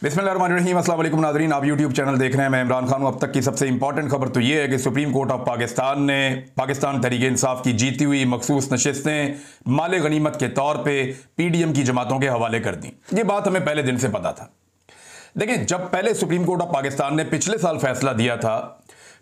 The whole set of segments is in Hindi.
बिस्मिल्लाहिर्रहमानिर्रहीम। अस्सलाम वालेकुम नाज़रीन, आप यूट्यूब चैनल देख रहे हैं। मैं इमरान खान हूं। अब तक की सबसे इंपॉर्टेंट खबर तो ये है कि सुप्रीम कोर्ट ऑफ पाकिस्तान ने पाकिस्तान तहरीक इंसाफ की जीती हुई मखसूस नशिस्तें माले गनीमत के तौर पर PDM की जमातों के हवाले कर दी। ये बात हमें पहले दिन से पता था। देखिए, जब पहले सुप्रीम कोर्ट ऑफ पाकिस्तान ने पिछले साल फैसला दिया था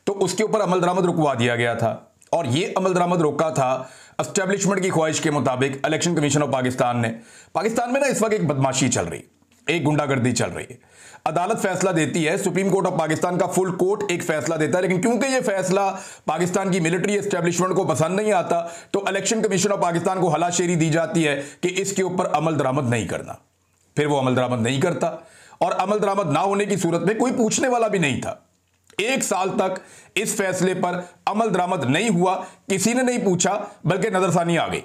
तो उसके ऊपर अमल दरामद रुकवा दिया गया था, और ये अमल दरामद रोका था एस्टेब्लिशमेंट की ख्वाहिश के मुताबिक इलेक्शन कमीशन ऑफ पाकिस्तान ने। पाकिस्तान में ना इस वक्त एक बदमाशी चल रही, एक गुंडागर्दी चल रही है। अदालत फैसला देती है, सुप्रीम कोर्ट ऑफ पाकिस्तान का फुल कोर्ट एक फैसला देता है, लेकिन क्योंकि ये फैसला पाकिस्तान की मिलिट्री एस्टेब्लिशमेंट को पसंद नहीं आता तो इलेक्शन कमीशन ऑफ पाकिस्तान को हलाशेरी दी जाती है कि इसके ऊपर अमल दरामद नहीं करना। फिर वो अमल दरामद नहीं करता, और अमल दरामद ना होने की सूरत में कोई पूछने वाला भी नहीं था। एक साल तक इस फैसले पर अमल दरामद नहीं हुआ, किसी ने नहीं पूछा, बल्कि नजरसानी आ गई।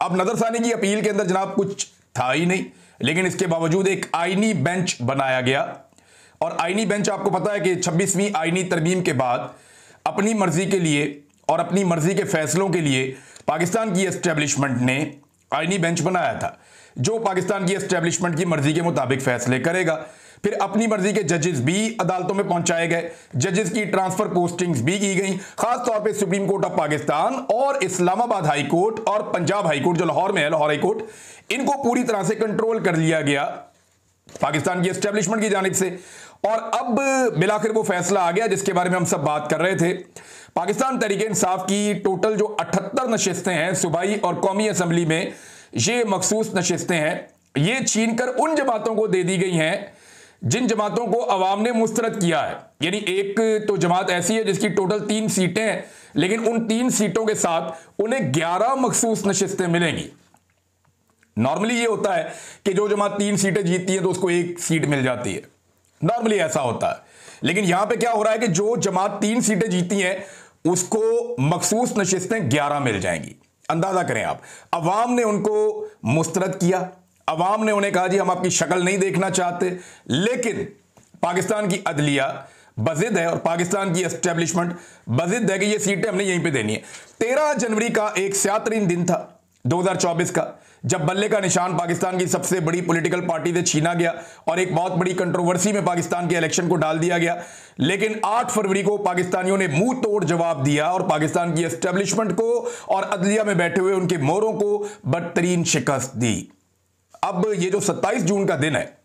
अब नजरसानी की अपील के अंदर जनाब कुछ था ही नहीं, लेकिन इसके बावजूद एक आईनी बेंच बनाया गया। और आईनी बेंच, आपको पता है कि 26वीं आईनी तरमीम के बाद अपनी मर्जी के लिए और अपनी मर्जी के फैसलों के लिए पाकिस्तान की एस्टेब्लिशमेंट ने आईनी बेंच बनाया था, जो पाकिस्तान की एस्टेब्लिशमेंट की मर्जी के मुताबिक फैसले करेगा। फिर अपनी मर्जी के जजेस भी अदालतों में पहुंचाए गए, जजेस की ट्रांसफर पोस्टिंग्स भी की गई। खास तौर पे सुप्रीम कोर्ट ऑफ पाकिस्तान और इस्लामाबाद हाई कोर्ट और पंजाब हाई कोर्ट जो लाहौर में है, लाहौर हाई कोर्ट, इनको पूरी तरह से कंट्रोल कर लिया गया पाकिस्तान की एस्टेब्लिशमेंट की जानिब से। और अब बिलाखिर वो फैसला आ गया जिसके बारे में हम सब बात कर रहे थे। पाकिस्तान तहरीक इंसाफ की टोटल जो 78 नशिस्तें हैं सूबाई और कौमी असम्बली में, ये मखसूस नशिस्तें हैं, ये छीनकर उन जमातों को दे दी गई हैं जिन जमातों को अवाम ने मुस्तरद किया है। यानी एक तो जमात ऐसी है जिसकी टोटल 3 सीटें हैं, लेकिन उन 3 सीटों के साथ उन्हें 11 मखसूस नशिस्तें मिलेंगी। नॉर्मली ये होता है कि जो जमात 3 सीटें जीतती है तो उसको 1 सीट मिल जाती है, नॉर्मली ऐसा होता है। लेकिन यहां पे क्या हो रहा है कि जो जमात 3 सीटें जीती हैं उसको मखसूस नशिस्तें 11 मिल जाएंगी। अंदाजा करें आप, अवाम ने उनको मुस्तरद किया, अवाम ने उन्हें कहा जी हम आपकी शक्ल नहीं देखना चाहते, लेकिन पाकिस्तान की अदलिया बजिद है और पाकिस्तान की एस्टेब्लिशमेंट बजिद है कि ये सीटें हमने यहीं पे देनी है। 13 जनवरी का एक स्यातरीन दिन था 2024 का, जब बल्ले का निशान पाकिस्तान की सबसे बड़ी पॉलिटिकल पार्टी से छीना गया और एक बहुत बड़ी कंट्रोवर्सी में पाकिस्तान के इलेक्शन को डाल दिया गया। लेकिन 8 फरवरी को पाकिस्तानियों ने मुंह तोड़ जवाब दिया और पाकिस्तान की एस्टेब्लिशमेंट को और अदलिया में बैठे हुए उनके मोरों को बदतरीन शिकस्त दी। अब ये जो 27 जून का दिन है,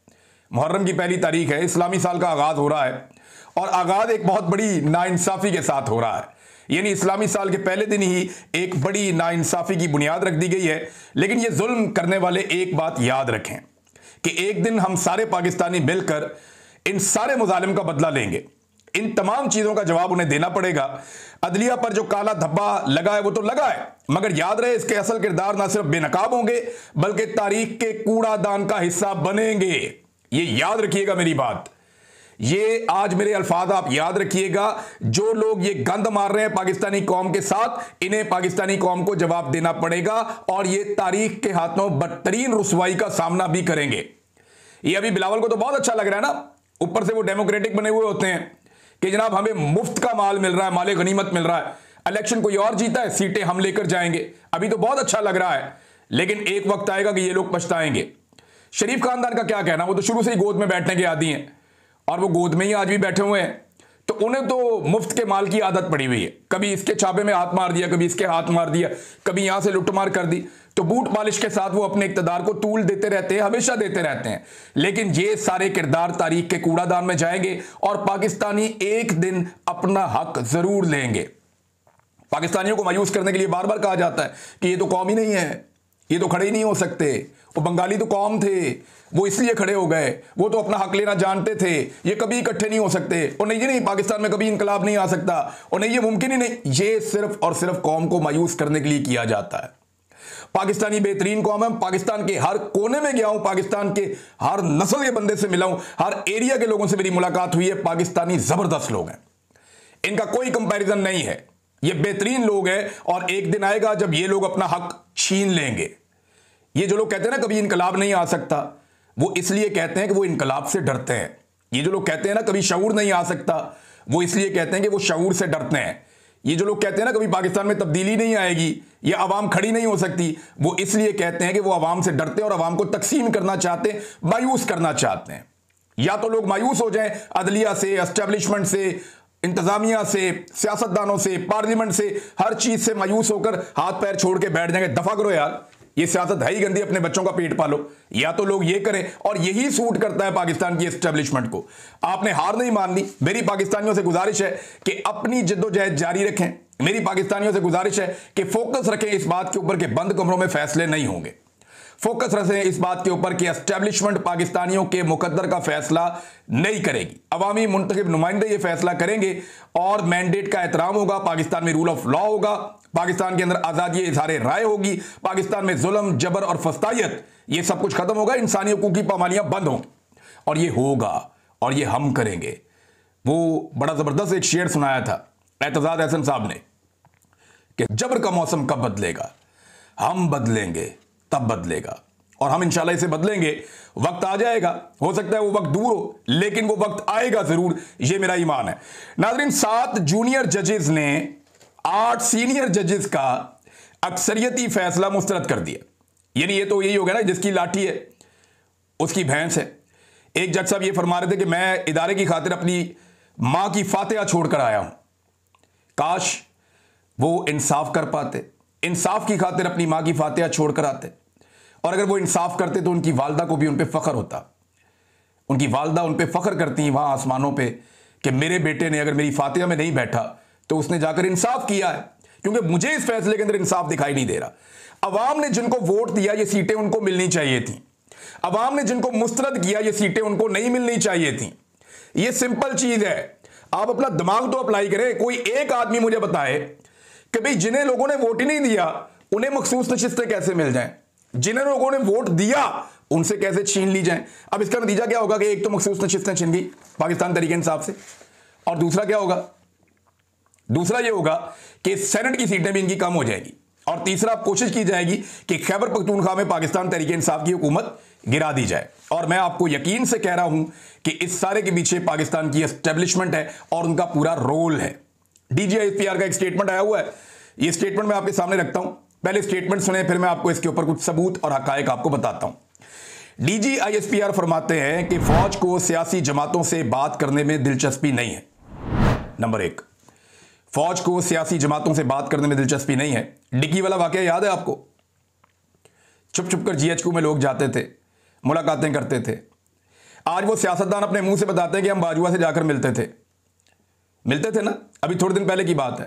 मुहर्रम की पहली तारीख है, इस्लामी साल का आगाज हो रहा है, और आगाज एक बहुत बड़ी नाइंसाफी के साथ हो रहा है। यानी इस्लामी साल के पहले दिन ही एक बड़ी नाइंसाफी की बुनियाद रख दी गई है। लेकिन ये जुल्म करने वाले एक बात याद रखें कि एक दिन हम सारे पाकिस्तानी मिलकर इन सारे मुजालिम का बदला लेंगे। इन तमाम चीजों का जवाब उन्हें देना पड़ेगा। अदलिया पर जो काला धब्बा लगा है वो तो लगा है, मगर याद रहे इसके असल किरदार ना सिर्फ बेनकाब होंगे बल्कि तारीख के कूड़ादान का हिस्सा बनेंगे। ये याद रखिएगा मेरी बात, ये आज मेरे अल्फाज आप याद रखिएगा। जो लोग ये गंद मार रहे हैं पाकिस्तानी कौम के साथ, इन्हें पाकिस्तानी कौम को जवाब देना पड़ेगा, और ये तारीख के हाथों बदतरीन रुसवाई का सामना भी करेंगे। ये अभी बिलावल को तो बहुत अच्छा लग रहा है ना, ऊपर से वो डेमोक्रेटिक बने हुए होते हैं कि जनाब हमें मुफ्त का माल मिल रहा है, माले गनीमत मिल रहा है, इलेक्शन कोई और जीता है, सीटें हम लेकर जाएंगे। अभी तो बहुत अच्छा लग रहा है, लेकिन एक वक्त आएगा कि ये लोग पछताएंगे। शरीफ खानदान का क्या कहना, वो तो शुरू से ही गोद में बैठने के आदी हैं और वो गोद में ही आज भी बैठे हुए हैं, तो उन्हें तो मुफ्त के माल की आदत पड़ी हुई है। कभी इसके छापे में हाथ मार दिया, कभी इसके हाथ मार दिया, कभी यहां से लुटमार कर दी, तो बूट मालिश के साथ वो अपने इक्तदार को तूल देते रहते हैं, हमेशा देते रहते हैं। लेकिन ये सारे किरदार तारीख के कूड़ादान में जाएंगे और पाकिस्तानी एक दिन अपना हक जरूर लेंगे। पाकिस्तानियों को मायूस करने के लिए बार बार कहा जाता है कि ये तो कौम ही नहीं है, ये तो खड़े ही नहीं हो सकते, वो बंगाली तो कौम थे, वो इसलिए खड़े हो गए, वो तो अपना हक लेना जानते थे, ये कभी इकट्ठे नहीं हो सकते, और नहीं, ये नहीं, पाकिस्तान में कभी इनकलाब नहीं आ सकता, और नहीं, ये मुमकिन ही नहीं। ये सिर्फ और सिर्फ कौम को मायूस करने के लिए किया जाता है। पाकिस्तानी बेहतरीन कौम है, पाकिस्तान के हर कोने में गया हूं, पाकिस्तान के हर नस्ल के बंदे से मिला हूं, हर एरिया के लोगों से मेरी मुलाकात हुई है। पाकिस्तानी जबरदस्त लोग हैं, इनका कोई कंपैरिजन नहीं है, ये बेहतरीन लोग हैं। और एक दिन आएगा जब ये लोग अपना हक छीन लेंगे। ये जो लोग कहते हैं ना कभी इनकलाब नहीं आ सकता, वो इसलिए कहते हैं कि वो इनकलाब से डरते हैं। ये जो लोग कहते हैं ना कभी शऊर नहीं आ सकता, वो इसलिए कहते हैं कि वो शऊर से डरते हैं। ये जो लोग कहते हैं ना कभी पाकिस्तान में तब्दीली नहीं आएगी, ये अवाम खड़ी नहीं हो सकती, वो इसलिए कहते हैं कि वो अवाम से डरते हैं और अवाम को तकसीम करना चाहते हैं, मायूस करना चाहते हैं। या तो लोग मायूस हो जाएं अदलिया से, एस्टेब्लिशमेंट से, इंतजामिया से, सियासतदानों से, पार्लियामेंट से, हर चीज से मायूस होकर हाथ पैर छोड़ के बैठ जाएंगे, दफा करो यार, ये सियासत है ही गंदी, अपने बच्चों का पेट पालो। या तो लोग ये करें, और यही सूट करता है पाकिस्तान की एस्टेब्लिशमेंट को। आपने हार नहीं माननी। मेरी पाकिस्तानियों से गुजारिश है कि अपनी जद्दोजहद जारी रखें। मेरी पाकिस्तानियों से गुजारिश है कि फोकस रखें इस बात के ऊपर कि बंद कमरों में फैसले नहीं होंगे। फोकस रखें इस बात के ऊपर कि एस्टेब्लिशमेंट पाकिस्तानियों के मुकद्दर का फैसला नहीं करेगी। अवामी मुंतखब नुमाइंदे ये फैसला करेंगे और मैंडेट का एहतराम होगा। पाकिस्तान में रूल ऑफ लॉ होगा, पाकिस्तान के अंदर आज़ादी इज़हार राय होगी, पाकिस्तान में जुल्म, जबर और फस्तायत ये सब कुछ खत्म होगा, इंसानी हकूक़ की पामालियां बंद होंगी। और ये होगा, और ये हम करेंगे। वो बड़ा ज़बरदस्त एक शेर सुनाया था एतजाज अहसन साहब ने कि जबर का मौसम कब बदलेगा, हम बदलेंगे तब बदलेगा, और हम इंशाल्लाह इसे बदलेंगे। वक्त आ जाएगा, हो सकता है वो वक्त दूर हो, लेकिन वो वक्त आएगा जरूर, ये मेरा ईमान है। नाज़रीन, 7 जूनियर जजेस ने 8 सीनियर जजेस का अक्सरियती फैसला मुस्तरद कर दिया। यानी ये तो यही हो गया ना, जिसकी लाठी है उसकी भैंस है। एक जज साहब ये फरमा रहे थे कि मैं इदारे की खातिर अपनी मां की फातिहा छोड़कर आया हूं। काश वो इंसाफ कर पाते, इंसाफ की खातिर अपनी मां की फातिहा छोड़कर आते, और अगर वो इंसाफ करते तो उनकी वालदा को भी उन पे फख्र होता। उनकी वालदा उन पे फख्र करती हैं वहां आसमानों पे कि मेरे बेटे ने अगर मेरी फातिहा में नहीं बैठा तो उसने जाकर इंसाफ किया है। क्योंकि मुझे इस फैसले के अंदर इंसाफ दिखाई नहीं दे रहा। अवाम ने जिनको वोट दिया ये सीटें उनको मिलनी चाहिए थी। अवाम ने जिनको मुस्तरद किया ये सीटें उनको नहीं मिलनी चाहिए थी। ये सिंपल चीज है। आप अपना दिमाग तो अप्लाई करें। कोई एक आदमी मुझे बताए कि भाई जिन्हें लोगों ने वोट ही नहीं दिया उन्हें मखसूस नशिस्तें कैसे मिल जाएं, जिन्हें लोगों ने वोट दिया उनसे कैसे छीन ली जाएं। अब इसका नतीजा क्या होगा कि एक तो मखसूस नशिस्तें छीन गई पाकिस्तान तरीके इंसाफ से, और दूसरा क्या होगा, दूसरा ये होगा कि सेनेट की सीटें भी इनकी कम हो जाएगी, और तीसरा कोशिश की जाएगी कि खैबर पख्तूनख्वा में पाकिस्तान तरीके इंसाफ की हुकूमत गिरा दी जाए। और मैं आपको यकीन से कह रहा हूं कि इस सारे के पीछे पाकिस्तान की एस्टेब्लिशमेंट है और उनका पूरा रोल है। DGISPR का एक स्टेटमेंट आया हुआ है, ये स्टेटमेंट मैं आपके सामने रखता हूं। पहले स्टेटमेंट सुने, फिर मैं आपको इसके ऊपर कुछ सबूत और हकायक आपको बताता हूं। DGISPR फरमाते हैं कि फौज को सियासी जमातों से बात करने में दिलचस्पी नहीं है। नंबर 1, फौज को सियासी जमातों से बात करने में दिलचस्पी नहीं है। डिक्की वाला वाकया याद है आपको? छुप छुप कर GHQ में लोग जाते थे, मुलाकातें करते थे। आज वो सियासतदान अपने मुंह से बताते हैं कि हम बाजुआ से जाकर मिलते थे ना, अभी थोड़े दिन पहले की बात है।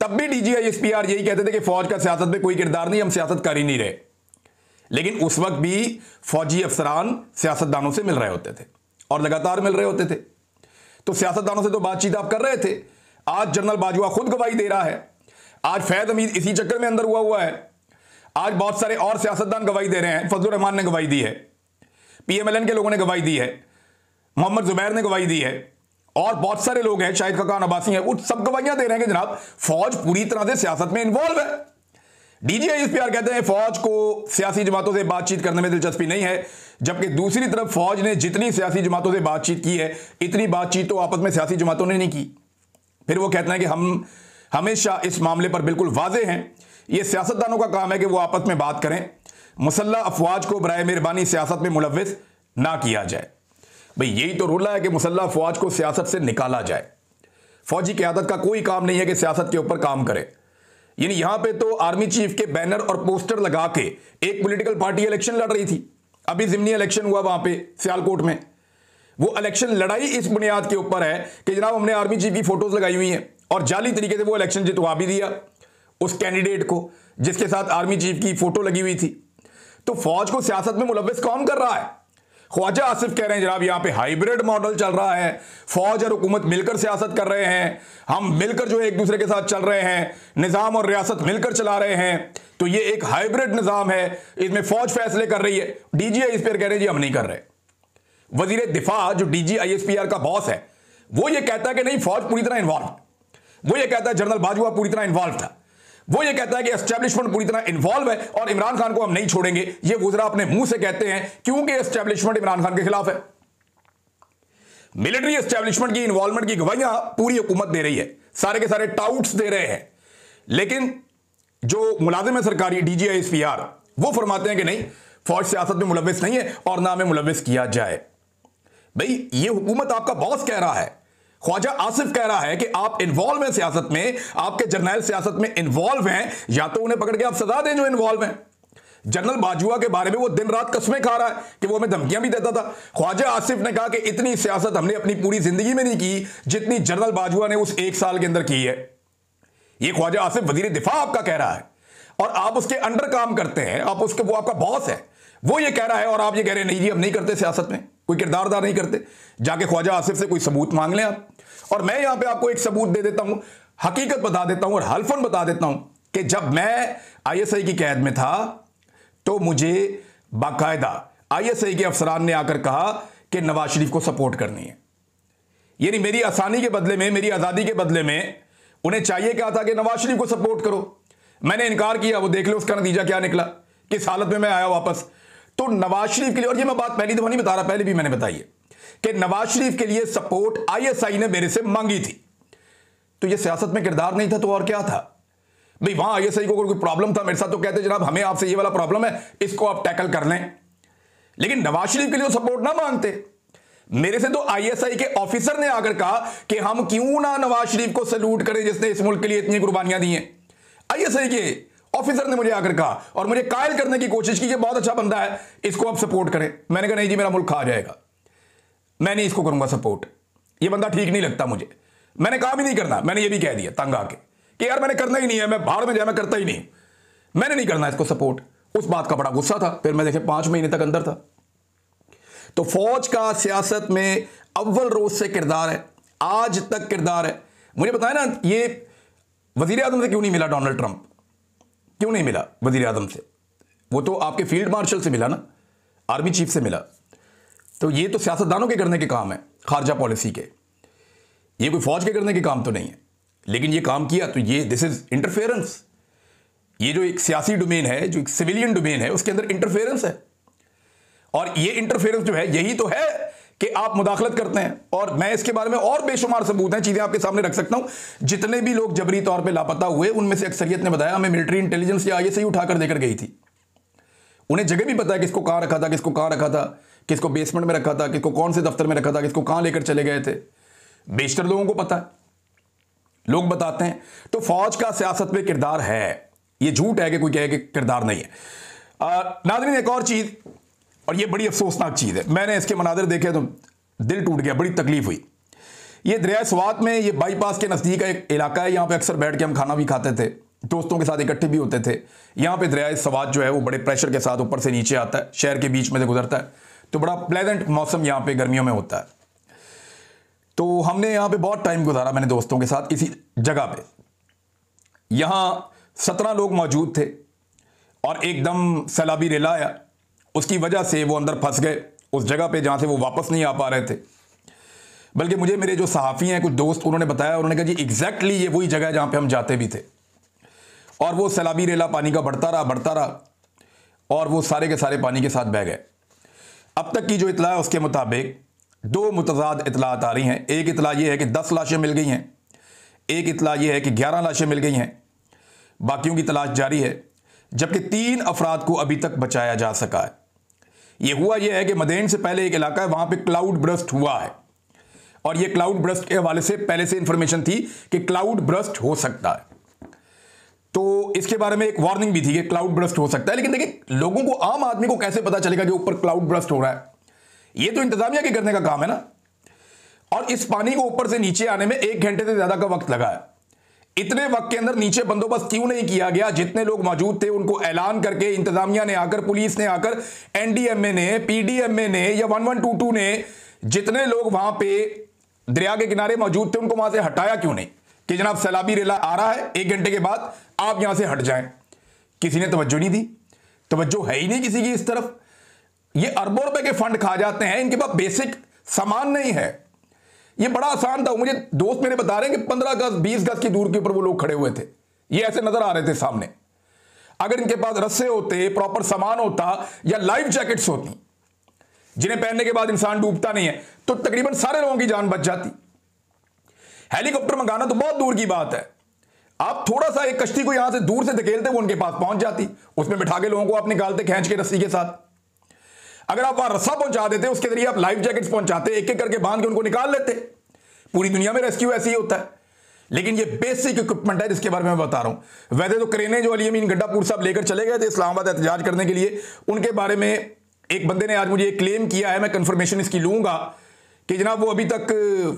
तब भी DGISPR यही कहते थे कि फौज का सियासत में कोई किरदार नहीं, हम सियासत कर ही नहीं रहे। लेकिन उस वक्त भी फौजी अफसरान सियासतदानों से मिल रहे होते थे और लगातार मिल रहे होते थे। तो सियासतदानों से तो बातचीत आप कर रहे थे। आज जनरल बाजुआ खुद गवाही दे रहा है, आज फैज हमीद इसी चक्कर में अंदर हुआ है, आज बहुत सारे और सियासतदान गवाही दे रहे हैं। फजलुर रहमान ने गवाही दी है, PMLN के लोगों ने गवाही दी है, मोहम्मद जुबैर ने गवाही दी है, और बहुत सारे लोग हैं, शाहिद खकान अब्बासी हैं, वो सब गवाहियां दे रहे हैं कि जनाब फौज पूरी तरह से सियासत में इन्वॉल्व है। DGISPR कहते हैं फौज को सियासी जमातों से बातचीत करने में दिलचस्पी नहीं है, जबकि दूसरी तरफ फौज ने जितनी सियासी जमातों से बातचीत की है इतनी बातचीत तो आपस में सियासी जमातों ने नहीं की। फिर वो कहते हैं कि हम हमेशा इस मामले पर बिल्कुल वाजे हैं, ये सियासतदानों का काम है कि वो आपस में बात करें, मुसल्लह अफवाज को बराए मेहरबानी सियासत में मुलव्विस ना किया जाए। भाई यही तो रोला है कि मुसल्लह अफवाज को सियासत से निकाला जाए। फौजी क़यादत का कोई काम नहीं है कि सियासत के ऊपर काम करे। यानी यहां पे तो आर्मी चीफ के बैनर और पोस्टर लगा के एक पॉलिटिकल पार्टी इलेक्शन लड़ रही थी। अभी ज़िमनी इलेक्शन हुआ वहां पे सियालकोट में। वो इलेक्शन लड़ाई इस बुनियाद के ऊपर है कि जनाब हमने आर्मी चीफ की फोटोज लगाई हुई हैं, और जाली तरीके से वो इलेक्शन जितवा भी दिया उस कैंडिडेट को जिसके साथ आर्मी चीफ की फोटो लगी हुई थी। तो फौज को सियासत में मुलव्विस कौन कर रहा है? ख्वाजा आसिफ कह रहे हैं जनाब यहां पे हाइब्रिड मॉडल चल रहा है, फौज और हुकूमत मिलकर सियासत कर रहे हैं, हम मिलकर जो है एक दूसरे के साथ चल रहे हैं, निजाम और रियासत मिलकर चला रहे हैं। तो ये एक हाइब्रिड निजाम है, इसमें फौज फैसले कर रही है। DGISPR कह रहे हैं जी हम नहीं कर रहे। वजीर दिफा जो DGISPR का बॉस है वो ये कहता है कि नहीं फौज पूरी तरह इन्वॉल्व, वो ये कहता है जनरल बाजुआ पूरी तरह इन्वॉल्व था, वो ये कहता है कि एस्टेब्लिशमेंट पूरी तरह इन्वॉल्व है और इमरान खान को हम नहीं छोड़ेंगे। ये वुज़रा अपने मुंह से कहते हैं क्योंकि एस्टेब्लिशमेंट इमरान खान के खिलाफ है। मिलिट्री एस्टेब्लिशमेंट की इन्वॉल्वमेंट की गवाहियां पूरी हुकूमत दे रही है, सारे के सारे टाउट्स दे रहे हैं, लेकिन जो मुलाजिम है सरकारी DGISPR वो फरमाते हैं कि नहीं फौज सियासत में मुलव्विस नहीं है और ना हमें मुलव्विस किया जाए। भाई ये हुकूमत आपका बॉस कह रहा है, ख्वाजा आसिफ कह रहा है कि आप इन्वॉल्व हैं सियासत में, आपके जर्नैल सियासत में इन्वॉल्व हैं, या तो उन्हें पकड़ के आप सजा दें जो इन्वॉल्व हैं। जनरल बाजवा के बारे में वो दिन रात कस्में खा रहा है कि वो हमें धमकियां भी देता था। ख्वाजा आसिफ ने कहा कि इतनी सियासत हमने अपनी पूरी जिंदगी में नहीं की जितनी जनरल बाजवा ने उस एक साल के अंदर की है। ये ख्वाजा आसिफ वजीर दिफा आपका कह रहा है और आप उसके अंडर काम करते हैं, आप उसके, वो आपका बॉस है, वो ये कह रहा है और आप ये कह रहे हैं नहीं जी हम नहीं करते सियासत में, कोई किरदारदार नहीं करते। जाके ख्वाजा आसिफ से कोई सबूत मांग लें आप। और मैं यहां पे आपको एक सबूत दे देता हूं, हकीकत बता देता हूं और हल्फन बता देता हूं कि जब मैं आईएसआई की कैद में था तो मुझे बाकायदा आईएसआई के अफसरान ने आकर कहा कि नवाज शरीफ को सपोर्ट करनी है। यानी मेरी आसानी के बदले में, मेरी आजादी के बदले में उन्हें चाहिए क्या था कि नवाज शरीफ को सपोर्ट करो। मैंने इनकार किया, वो देख लो उसका नतीजा क्या निकला, किस हालत में मैं आया वापस। तो नवाज शरीफ के लिए, और ये मैं बात पहली दफा नहीं बता रहा, पहले भी मैंने बताई है कि नवाज शरीफ के लिए सपोर्ट आईएसआई ने मेरे से मांगी थी। तो ये सियासत में किरदार नहीं था तो और क्या था भाई। वहां आईएसआई को कोई प्रॉब्लम था मेरे साथ तो कहते जनाब हमें आपसे ये वाला प्रॉब्लम है, इसको आप टैकल कर लें। लेकिन नवाज शरीफ के लिए सपोर्ट ना मांगते, मेरे से तो आईएसआई के ऑफिसर ने आकर कहा कि हम क्यों ना नवाज शरीफ को सैल्यूट करें जिसने इस मुल्क के लिए इतनी कुर्बानियां दी हैं। आईएसआई के ऑफिसर ने मुझे आकर कहा और मुझे कायल करने की कोशिश की कि बहुत अच्छा बंदा है, इसको आप सपोर्ट करें। मैंने कहा नहीं जी मेरा मुल्क खा जाएगा, मैं नहीं इसको करूंगा सपोर्ट, ये बंदा ठीक नहीं लगता मुझे। मैंने कहा भी नहीं करना, मैंने ये भी कह दिया तंग आके कि यार मैंने करना ही नहीं है, मैं बाहर में जाए मैं करता ही नहीं, मैंने नहीं करना इसको सपोर्ट। उस बात का बड़ा गुस्सा था। फिर मैं देखे 5 महीने तक अंदर था। तो फौज का सियासत में अव्वल रोज से किरदार है, आज तक किरदार है। मुझे बताया ना ये वजीर आजम से क्यों नहीं मिला डोनाल्ड ट्रंप, क्यों नहीं मिला वजीर आजम से? वो तो आपके फील्ड मार्शल से मिला ना, आर्मी चीफ से मिला। तो ये तो सियासतदानों के करने के काम है, खारजा पॉलिसी के, ये कोई फौज के करने के काम तो नहीं है। लेकिन ये काम किया तो ये दिस इज इंटरफेरेंस। ये जो एक सियासी डोमेन है, जो एक सिविलियन डोमेन है, उसके अंदर इंटरफेरेंस है। और ये इंटरफेरेंस जो है यही तो है कि आप मुदाखलत करते हैं। और मैं इसके बारे में और बेशुमार सबूत हैं, चीजें आपके सामने रख सकता हूं। जितने भी लोग जबरी तौर पे लापता हुए उनमें से अक्सरियत ने बताया हमें मिलिट्री इंटेलिजेंस या आईएसआई उठाकर देकर गई थी। उन्हें जगह भी पता है किसको कहां रखा था, किसको कहां रखा था, किसको बेसमेंट में रखा था, किसको कौन से दफ्तर में रखा था, किसको कहां लेकर चले गए थे। बेशतर लोगों को पता है, लोग बताते हैं। तो फौज का सियासत में किरदार है, ये झूठ है कि कोई कहे कि किरदार नहीं है। नाज़रीन एक और चीज, और ये बड़ी अफसोसनाक चीज है, मैंने इसके मनाजिर देखे तो दिल टूट गया, बड़ी तकलीफ हुई। ये दरिया स्वात में, ये बाईपास के नजदीक एक इलाका है, यहां पे अक्सर बैठ के हम खाना भी खाते थे, दोस्तों के साथ इकट्ठे भी होते थे। यहां पे दरिया स्वात जो है वो बड़े प्रेशर के साथ ऊपर से नीचे आता है, शहर के बीच में से गुजरता है, तो बड़ा प्लेजेंट मौसम यहां पे गर्मियों में होता है। तो हमने यहां पे बहुत टाइम गुजारा मैंने दोस्तों के साथ इसी जगह पे। यहां 17 लोग मौजूद थे और एकदम सैलाबी रेला आया, उसकी वजह से वो अंदर फंस गए उस जगह पे जहां से वो वापस नहीं आ पा रहे थे। बल्कि मुझे मेरे जो सहाफ़ी हैं कुछ दोस्त, उन्होंने बताया, उन्होंने कहा जी एग्जैक्टली ये वही जगह है जहां पे हम जाते भी थे। और वो सैलाबी रेला पानी का बढ़ता रहा और वो सारे के सारे पानी के साथ बह गए। अब तक की जो इतला है उसके मुताबिक 2 मुतज़ाद इतलात आ रही हैं। एक इतला ये है कि 10 लाशें मिल गई हैं, एक इतला ये है कि 11 लाशें मिल गई हैं, बाकियों की तलाश जारी है। जबकि 3 अफराद को अभी तक बचाया जा सका है। ये हुआ यह है कि मदेन से पहले एक इलाका है, वहां पे क्लाउड ब्रस्ट हुआ है और ये क्लाउड ब्रस्ट के हवाले से पहले से इंफॉर्मेशन थी कि क्लाउड ब्रस्ट हो सकता है। तो इसके बारे में एक वार्निंग भी थी कि क्लाउड ब्रस्ट हो सकता है। लेकिन देखिए, लोगों को, आम आदमी को कैसे पता चलेगा कि ऊपर क्लाउड ब्रस्ट हो रहा है? ये तो इंतजामिया के करने का काम है ना। और इस पानी को ऊपर से नीचे आने में 1 घंटे से ज्यादा का वक्त लगा है। इतने वक्त के अंदर नीचे बंदोबस्त क्यों नहीं किया गया? जितने लोग मौजूद थे उनको ऐलान करके इंतजामिया ने आकर, पुलिस ने आकर, एनडीएमए ने, पीडीएमए ने या 1122 ने, जितने लोग वहां पे दरिया के किनारे मौजूद थे उनको वहां से हटाया क्यों नहीं कि जनाब सैलाबी रेला आ रहा है, 1 घंटे के बाद आप यहां से हट जाएं? किसी ने तवज्जो नहीं दी, तवज्जो है ही नहीं किसी की इस तरफ। ये अरबों रुपए के फंड खा जाते हैं, इनके पास बेसिक सामान नहीं है। ये बड़ा आसान था। मुझे दोस्त मेरे बता रहे हैं कि 15 गज 20 गज की दूर के ऊपर वो लोग खड़े हुए थे, ये ऐसे नजर आ रहे थे सामने। अगर इनके पास रस्से होते, प्रॉपर सामान होता या लाइफ जैकेट्स होती जिन्हें पहनने के बाद इंसान डूबता नहीं है, तो तकरीबन सारे लोगों की जान बच जाती। हेलीकॉप्टर मंगाना तो बहुत दूर की बात है, आप थोड़ा सा एक कश्ती को यहां से दूर से धकेलते वो उनके पास पहुंच जाती, उसमें बिठा के लोगों को आप निकालते खींच के रस्सी के साथ। अगर आप वहां रस्सा पहुंचा देते, उसके जरिए आप लाइफ जैकेट्स पहुंचाते, एक एक करके बांध के उनको निकाल लेते। पूरी दुनिया में रेस्क्यू ऐसे ही होता है। लेकिन ये बेसिक इक्विपमेंट है जिसके बारे में मैं बता रहा हूं। वैसे तो क्रेनें जो अली अमीन गंडापुर साहब लेकर चले गए थे इस्लामाबाद एहतजाज करने के लिए, उनके बारे में एक बंदे ने आज मुझे एक क्लेम किया है, मैं कंफर्मेशन इसकी लूंगा कि जनाब वो अभी तक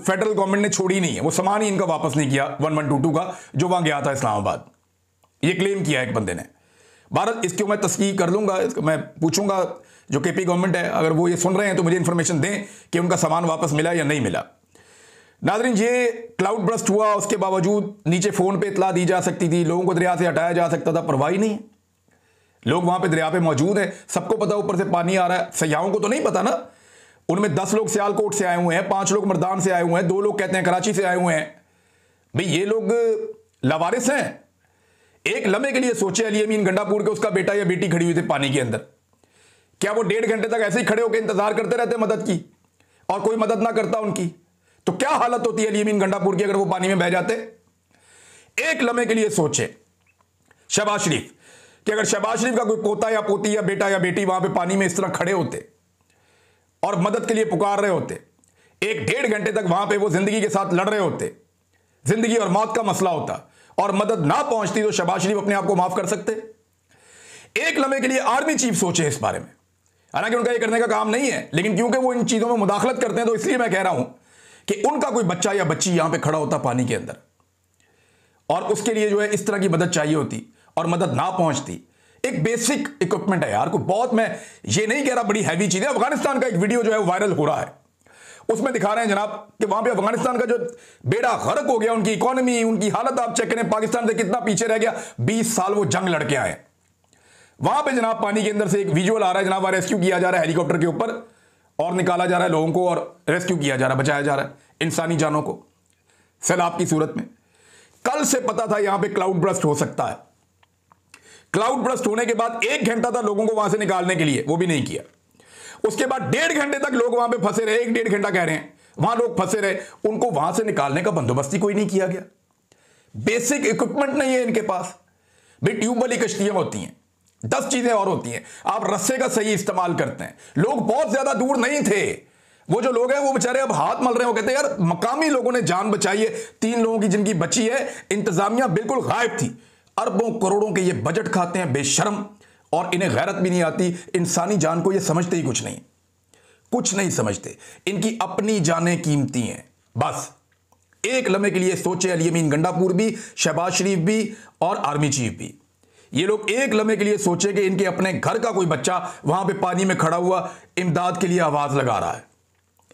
फेडरल गवर्नमेंट ने छोड़ी नहीं है, वो सामान ही इनका वापस नहीं किया 1122 का जो वहां गया था इस्लामाबाद। ये क्लेम किया एक बंदे ने। भारत इसकी मैं तस्कीक कर लूंगा, मैं पूछूंगा जो केपी गवर्नमेंट है, अगर वो ये सुन रहे हैं तो मुझे इंफॉर्मेशन दें कि उनका सामान वापस मिला या नहीं मिला। नाज़रीन, ये क्लाउड बर्स्ट हुआ, उसके बावजूद नीचे फोन पे इतला दी जा सकती थी, लोगों को दरिया से हटाया जा सकता था, परवाह ही नहीं है। लोग वहां पे दरिया पे मौजूद हैं, सबको पता ऊपर से पानी आ रहा है। सयाहों को तो नहीं पता ना, उनमें 10 लोग सियालकोट से आए हुए हैं, 5 लोग मर्दान से आए हुए हैं, 2 लोग कहते हैं कराची से आए हुए हैं। भाई ये लोग लावारिस हैं। एक लम्हे के लिए सोचे अली अमीन गंडापुर के उसका बेटा या बेटी खड़ी हुई थी पानी के अंदर, क्या वो 1.5 घंटे तक ऐसे ही खड़े होकर इंतजार करते रहते मदद की और कोई मदद ना करता उनकी? तो क्या हालत होती है अली अमीन गंडापुर की अगर वो पानी में बह जाते? एक लम्हे के लिए सोचे शहबाज शरीफ कि अगर शहबाज शरीफ का कोई पोता या पोती या बेटा या बेटी वहां पे पानी में इस तरह खड़े होते और मदद के लिए पुकार रहे होते, 1-1.5 घंटे तक वहां पे वो जिंदगी के साथ लड़ रहे होते, जिंदगी और मौत का मसला होता और मदद ना पहुंचती, तो शहबाज शरीफ अपने आप को माफ कर सकते? एक लम्हे के लिए आर्मी चीफ सोचे इस बारे में। हालांकि उनका ये करने का काम नहीं है, लेकिन क्योंकि वो इन चीजों में मुदाखलत करते हैं तो इसलिए मैं कह रहा हूं कि उनका कोई बच्चा या बच्ची यहां पे खड़ा होता पानी के अंदर और उसके लिए जो है इस तरह की मदद चाहिए होती और मदद ना पहुंचती। एक बेसिक इक्विपमेंट है यार, कोई बहुत, मैं ये नहीं कह रहा बड़ी हैवी चीज है। अफगानिस्तान का एक वीडियो जो है वायरल हो रहा है, उसमें दिखा रहे हैं जनाब कि वहां पे अफगानिस्तान का जो बेड़ा गर्क हो गया, उनकी इकोनॉमी, उनकी हालत आप चेक करें, पाकिस्तान से कितना पीछे रह गया। 20 साल वो जंग लड़के आए। वहां पे जनाब पानी के अंदर से एक विजुअल आ रहा है जनाब, रेस्क्यू किया जा रहा है हेलीकॉप्टर के ऊपर और निकाला जा रहा है लोगों को और रेस्क्यू किया जा रहा है, बचाया जा रहा है इंसानी जानों को सैलाब की सूरत में। कल से पता था यहां पे क्लाउड बर्स्ट हो सकता है। क्लाउड बर्स्ट होने के बाद 1 घंटा था लोगों को वहां से निकालने के लिए, वो भी नहीं किया। उसके बाद 1.5 घंटे तक लोग वहां पे फंसे रहे, 1-1.5 घंटा कह रहे हैं वहां लोग फंसे रहे, उनको वहां से निकालने का बंदोबस्त ही कोई नहीं किया गया। बेसिक इक्विपमेंट नहीं है इनके पास। भाई ट्यूब वाली कश्तियां होती हैं, 10 चीजें और होती हैं, आप रस्से का सही इस्तेमाल करते हैं। लोग बहुत ज्यादा दूर नहीं थे, वो जो लोग हैं वो बेचारे अब हाथ मल रहे हैं, वो कहते हैं यार मकामी लोगों ने जान बचाई है, 3 लोगों की जिनकी बची है, इंतजामिया बिल्कुल गायब थी। अरबों करोड़ों के ये बजट खाते हैं बेशर्म, और इन्हें गैरत भी नहीं आती, इंसानी जान को ये समझते ही कुछ नहीं समझते। इनकी अपनी जानें कीमती हैं। बस एक लम्हे के लिए सोचे अली अमीन गंडापुर भी, शहबाज शरीफ भी और आर्मी चीफ भी, ये लोग एक लम्हे के लिए सोचे कि इनके अपने घर का कोई बच्चा वहां पे पानी में खड़ा हुआ इमदाद के लिए आवाज लगा रहा है,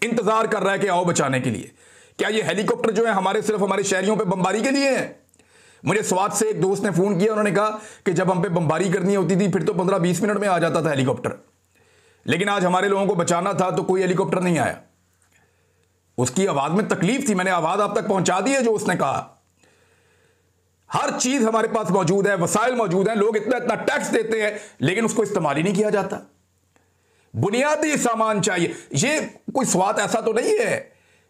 इंतजार कर रहा है कि आओ बचाने के लिए। क्या ये हेलीकॉप्टर जो है हमारे सिर्फ हमारे शहरियों पे बमबारी के लिए है? मुझे स्वात से एक दोस्त ने फोन किया, उन्होंने कहा कि जब हम पे बमबारी करनी होती थी फिर तो 15-20 मिनट में आ जाता था हेलीकॉप्टर, लेकिन आज हमारे लोगों को बचाना था तो कोई हेलीकॉप्टर नहीं आया। उसकी आवाज में तकलीफ थी, मैंने आवाज आप तक पहुंचा दी है जो उसने कहा। हर चीज हमारे पास मौजूद है, वसाइल मौजूद हैं, लोग इतना इतना टैक्स देते हैं लेकिन उसको इस्तेमाल ही नहीं किया जाता। बुनियादी सामान चाहिए। ये कोई स्वात ऐसा तो नहीं है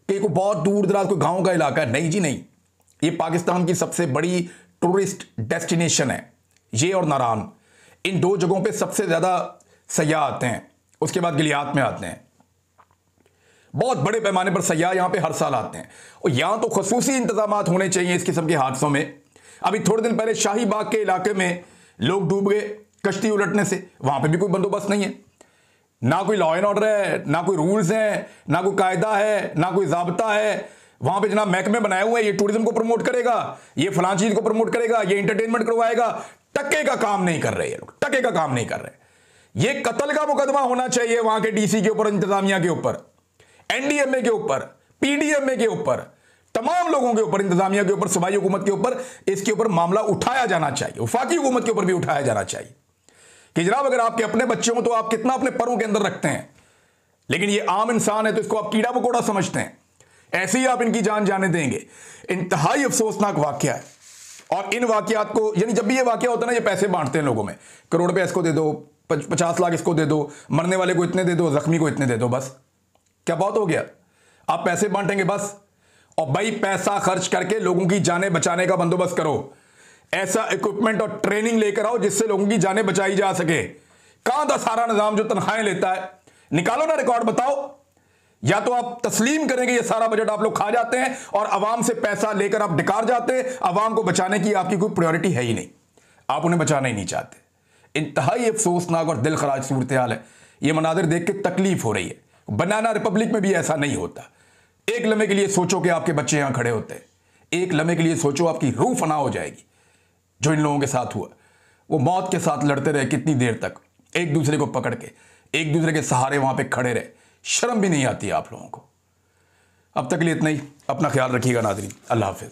कि कोई बहुत दूर दराज कोई गांव का इलाका है, नहीं जी नहीं। ये पाकिस्तान की सबसे बड़ी टूरिस्ट डेस्टिनेशन है, ये और नारान, इन 2 जगहों पे सबसे ज्यादा सयाह आते हैं, उसके बाद गिलियात में आते हैं। बहुत बड़े पैमाने पर सयाह यहां पे हर साल आते हैं और यहां तो खसूसी इंतजाम होने चाहिए इस किस्म के हादसों में। अभी थोड़े दिन पहले शाही बाग के इलाके में लोग डूब गए कश्ती उलटने से, वहां पे भी कोई बंदोबस्त नहीं है, ना कोई लॉ एंड ऑर्डर है, ना कोई रूल्स हैं, ना कोई कायदा है, ना कोई जाब्ता है। वहां पे जनाब महकमे बनाए हुए हैं, ये टूरिज्म को प्रमोट करेगा, ये फलां चीज को प्रमोट करेगा, ये एंटरटेनमेंट करवाएगा, टक्के का काम नहीं कर रहे ये लोग, टक्के का काम नहीं कर रहे। ये कत्ल का मुकदमा होना चाहिए वहां के डीसी के ऊपर, इंतजामिया के ऊपर, एनडीएमए के ऊपर, पीडीएमए के ऊपर, तमाम लोगों के ऊपर, इंतजामिया के ऊपर, सूबाई हुकूमत के ऊपर इसके ऊपर मामला उठाया जाना चाहिए। वफाकी हुकूमत के ऊपर भी उठाया जाना चाहिए कि जनाब अगर आपके अपने बच्चे हो तो आप कितना अपने परों के अंदर रखते हैं, लेकिन ये आम इंसान है तो इसको आप कीड़ा मकोड़ा समझते हैं, ऐसे ही आप इनकी जान जाने देंगे। इंतहाई अफसोसनाक वाकया है। और इन वाकयात को, यानी जब भी ये वाकया होता है ना, ये पैसे बांटते हैं लोगों में, करोड़ रुपए इसको दे दो, 50 लाख इसको दे दो, मरने वाले को इतने दे दो, जख्मी को इतने दे दो, बस क्या बहुत हो गया? आप पैसे बांटेंगे बस। और भाई पैसा खर्च करके लोगों की जानें बचाने का बंदोबस्त करो, ऐसा इक्विपमेंट और ट्रेनिंग लेकर आओ जिससे लोगों की जानें बचाई जा सके। कहां था सारा निजाम जो तनख्वाहें लेता है, निकालो ना रिकॉर्ड, बताओ। या तो आप तस्लीम करेंगे ये सारा बजट आप लोग खा जाते हैं और आवाम से पैसा लेकर आप डिकार जाते हैं, आवाम को बचाने की आपकी कोई प्रायोरिटी है ही नहीं, आप उन्हें बचाना ही नहीं चाहते। इंतहाई अफसोसनाक और दिल खराज सूरत हाल है। ये मनाजिर देख के तकलीफ हो रही है। बनाना रिपब्लिक में भी ऐसा नहीं होता। एक लम्हे के लिए सोचो कि आपके बच्चे यहां खड़े होते हैं, एक लम्हे के लिए सोचो आपकी रूह फना हो जाएगी। जो इन लोगों के साथ हुआ, वो मौत के साथ लड़ते रहे कितनी देर तक, एक दूसरे को पकड़ के, एक दूसरे के सहारे वहां पे खड़े रहे। शर्म भी नहीं आती आप लोगों को। अब तक के लिए इतना ही। अपना ख्याल रखिएगा नाज़रीन। अल्लाह हाफिज़।